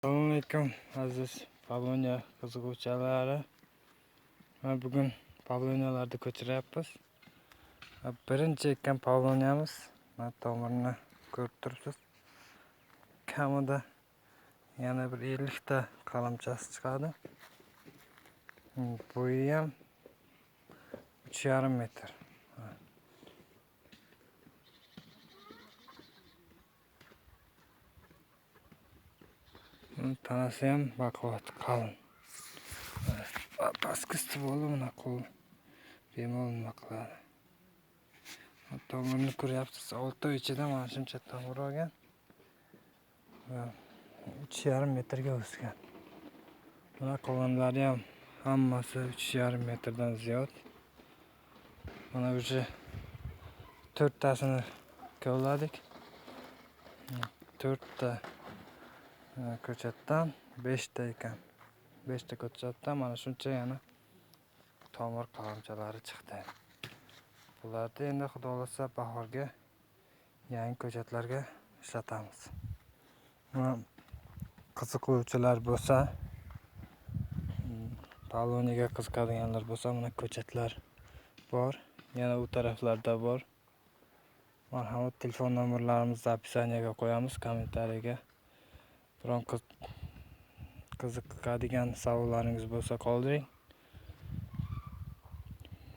Assalomu alaykum aziz Poloniya qiziquvchilari. Bugun Poloniyalarni ko'chiryapmiz. Birinchi ekkan Poloniyamiz. Tomirni ko'rib turibsiz. Kamida yana bir 50 ta qalamchasi chiqadi. Bo'yi ham 3,5 metr. Tanasi ham baquvvat, qalin. Pastki stvoli mana qo'l bemalol nima qiladi. Tomirni ko'ryapsiz, 6 oy ichida mana shuncha tomir olgan. 3,5 metrga o'sgan. Mana qolganlari ham hammasi 3,5 metrdan ziyod. Mana o'sha 4 tasini kovladik. 4 ta ko'chatdan 5 ta ekan. 5 ta ko'chatdan mana shuncha yana tomir qalamchalari chiqdi. Bularni endi xudo xolasa bahorga yangi ko'chatlarga ishlatamiz. Qiziquvchilar bo'lsa, Poloniyaga qiziqadiganlar bo'lsa, mana ko'chatlar bor. Yana u taraflarda bor. Marhamat, telefon nomerlarimizni opisiyaga qo'yamiz, kommentariyaga. Biron qiziqadigan savollaringiz bo'lsa qoldiring.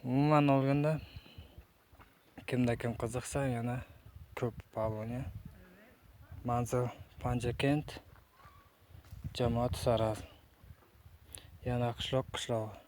Umuman olganda, kimda kim qiziqsa, yana ko'p Poloniya. Manzil Panjakent, jamoat Saraz. Yana qishloq qishlog'i.